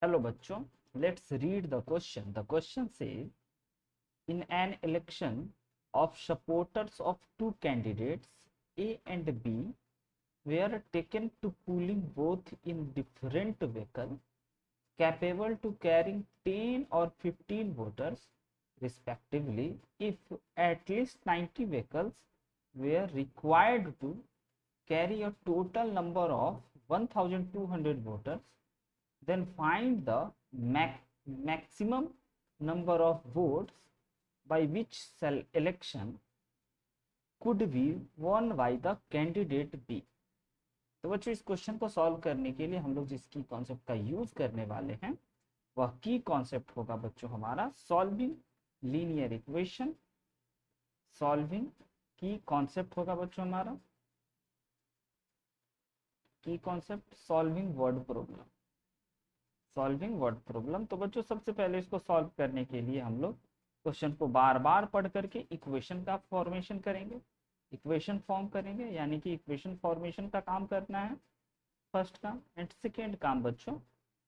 Hello bachcho, let's read the question. The question says, in an election of supporters of two candidates, A and B, were taken to polling both in different vehicles capable to carrying 10 or 15 voters respectively, if at least 90 vehicles were required to carry a total number of 1200 voters, then find the maximum number of votes by which election could be won by the candidate B. तो बच्चों इस question को solve करने के लिए हम लोग जिस की कॉन्सेप्ट का यूज करने वाले हैं वह की कॉन्सेप्ट होगा बच्चों हमारा सॉल्विंग लीनियर इक्वेशन। सॉल्विंग की कॉन्सेप्ट होगा बच्चों हमारा की concept solving word problem. Solving word problem तो बच्चों सबसे पहले इसको सॉल्व करने के लिए हम लोग क्वेश्चन को बार बार पढ़ करके इक्वेशन का फॉर्मेशन करेंगे, इक्वेशन फॉर्म करेंगे, यानी कि इक्वेशन फॉर्मेशन का काम करना है फर्स्ट काम। एंड सेकेंड काम बच्चों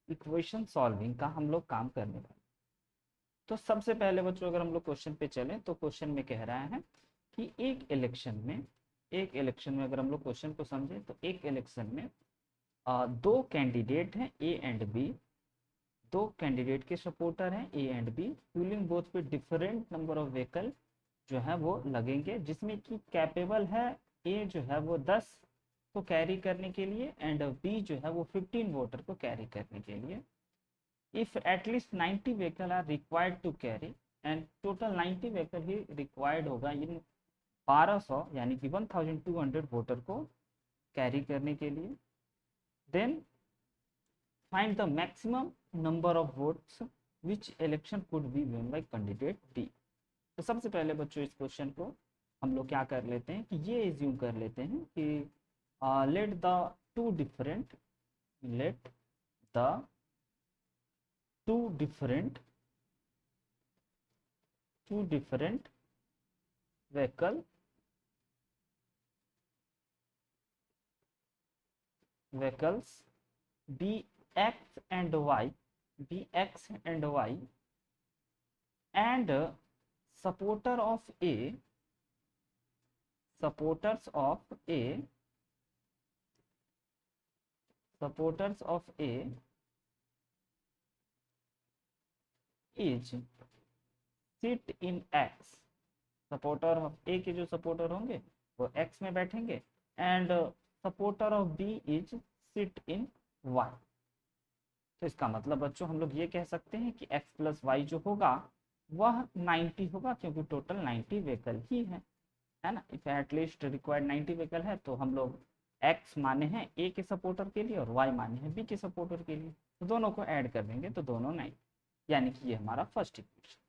इक्वेशन सॉल्विंग का हम लोग काम करने वाले। तो सबसे पहले बच्चों अगर हम लोग क्वेश्चन पे चलें तो क्वेश्चन में कह रहा है कि एक इलेक्शन में अगर हम लोग क्वेश्चन को समझें तो एक इलेक्शन में दो कैंडिडेट हैं ए एंड बी, दो कैंडिडेट के सपोर्टर हैं A and B, polling booth पे डिफरेंट नंबर ऑफ व्हीकल जो है वो लगेंगे, जिसमें कि कैपेबल है ए जो है वो 10 को कैरी करने के लिए एंड बी जो है वो 15 वोटर को कैरी करने के लिए। If at least 90 vehicle are required to carry and total 90 vehicle ही रिक्वायर्ड होगा इन 1200 यानी कि 1200 वोटर को कैरी करने के लिए, then find the maximum number of votes which election could be win by candidate D. तो सबसे पहले बच्चों इस क्वेश्चन को हम लोग क्या कर लेते हैं कि ये एज्यूम कर लेते हैं कि let the two different vehicles bx and y and supporters of A is sit in x। Supporter of A के जो सपोर्टर होंगे वो x में बैठेंगे and supporter of B is sit in y। तो इसका मतलब बच्चों हम लोग ये कह सकते हैं कि x प्लस वाई जो होगा वह 90 होगा, क्योंकि टोटल 90 व्हीकल ही है ना। इफ एटलीस्ट रिक्वायर्ड 90 व्हीकल है तो हम लोग x माने हैं a के सपोर्टर के लिए और y माने हैं b के सपोर्टर के लिए, तो दोनों को ऐड कर देंगे तो दोनों 90, यानी कि ये हमारा फर्स्ट इक्वेशन।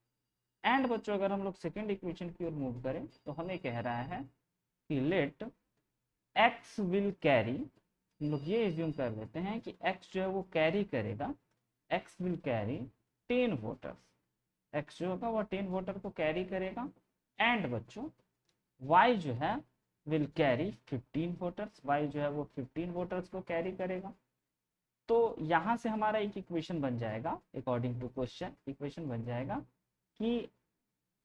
एंड बच्चों अगर हम लोग सेकेंड इक्वेशन की ओर मूव करें तो हमें कह रहा है कि लेट x विल कैरी, हम लोग ये एज्यूम कर लेते हैं कि x जो है वो कैरी करेगा, x will carry 10 voters, x जो होगा वह 10 वोटर को कैरी करेगा एंड बच्चों y जो है विल कैरी 15 वोटर्स, y जो है वो 15 वोटर्स को कैरी करेगा। तो यहाँ से हमारा एक इक्वेशन बन जाएगा, अकॉर्डिंग टू क्वेश्चन इक्वेशन बन जाएगा कि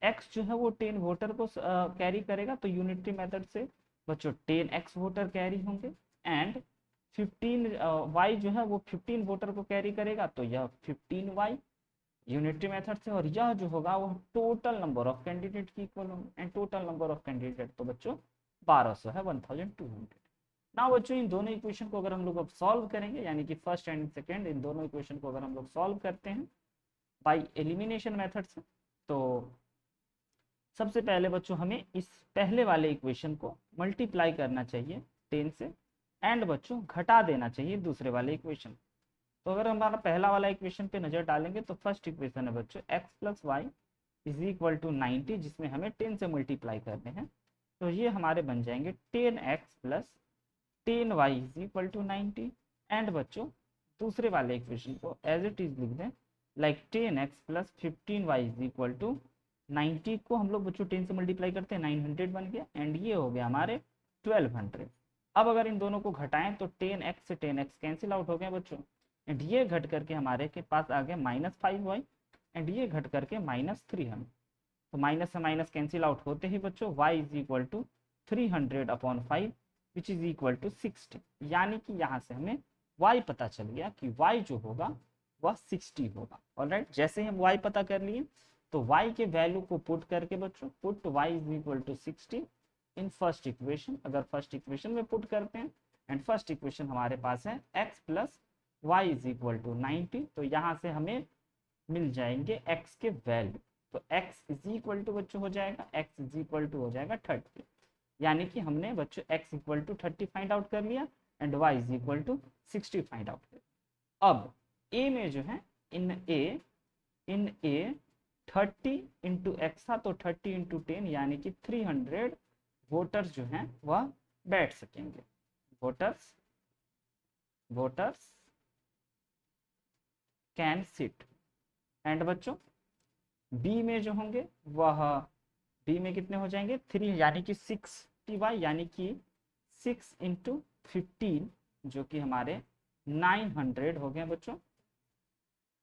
x जो है वो 10 वोटर को कैरी करेगा, तो यूनिटरी मेथड से बच्चों 10x वोटर कैरी होंगे एंड 15 y जो है वो 15 वोटर को कैरी करेगा, तो यह 15y यूनिटरी मेथड से, और यह जो होगा वो टोटल नंबर ऑफ कैंडिडेट की इक्वल होंगे and total number of candidate तो बच्चों 1200 है, 1200। ना बच्चों इन दोनों इक्वेशन को अगर हम लोग अब सॉल्व करेंगे, यानी कि फर्स्ट एंड सेकेंड इन दोनों इक्वेशन को अगर हम लोग सॉल्व करते हैं बाय एलिमिनेशन मेथड से, तो सबसे पहले बच्चों हमें इस पहले वाले इक्वेशन को मल्टीप्लाई करना चाहिए 10 से एंड बच्चों घटा देना चाहिए दूसरे वाले इक्वेशन। तो अगर हमारा पहला वाला इक्वेशन पे नजर डालेंगे तो फर्स्ट इक्वेशन है बच्चों x plus y is equal to 90, जिसमें हमें 10 से मल्टीप्लाई करने हैं, तो ये हमारे बन जाएंगे 10x plus 10y is equal to 90 and बच्चों दूसरे वाले इक्वेशन को एज इट इज लिख दें like 10x plus 15y is equal to 90 को हम लोग बच्चों 10 से मल्टीप्लाई करते हैं 900 बन गया एंड ये हो गया हमारे 1200। अब अगर इन दोनों को घटाएं तो 10x से 10x कैंसिल आउट हो गया बच्चों एंड ये घट करके हमारे के पास आ गया -5y एंड ये घट करके -300। तो माइनस से माइनस कैंसिल आउट होते ही बच्चों y is equal to 300/5 which is equal to 60। यानी कि यहाँ से हमें y पता चल गया कि y जो होगा वह 60 होगा। ऑलराइट, जैसे ही हम y पता कर लिए तो y के वैल्यू को पुट करके बच्चों put y is equal to 60 in first equation. अगर फर्स्ट इक्वेशन में पुट करते हैं एंड फर्स्ट इक्वेशन हमारे पास है x plus y is equal to 90, तो यहाँ से हमें मिल जाएंगे x के वैल्यू। तो x इज इक्वल टू बच्चों हो जाएगा x इज इक्वल टू हो जाएगा 30। यानी कि हमने बच्चों x equal to 30 find out कर लिया and y is equal to 60 find out कर लिया। अब a में जो है इन a 30 इंटू एक्स था, तो 30 इंटू 10 यानी कि 300 वोटर्स जो हैं वह बैठ सकेंगे। Voters can sit. एंड बच्चों बी में जो होंगे वह बी में कितने हो जाएंगे 3 यानी कि 60y यानी कि 6 इंटू 15 जो कि हमारे 900 हो गए बच्चों।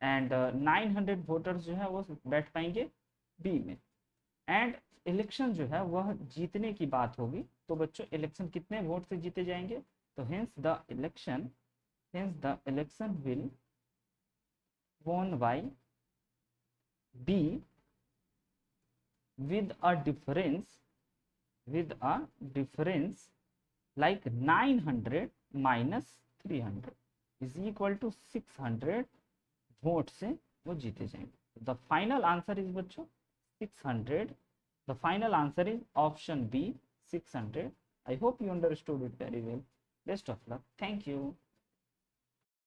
एंड 900 वोटर्स जो है वो बैठ पाएंगे बी में। एंड इलेक्शन जो है वह जीतने की बात होगी, तो बच्चों इलेक्शन कितने वोट से जीते जाएंगे, तो hence the election will won by B with a difference like 900 minus 300 is equal to 600 vote से वो जीते जाएंगे। द फाइनल आंसर इज बच्चों 600। The final answer is option B 600। I hope you understood it very well. Best of luck. Thank you.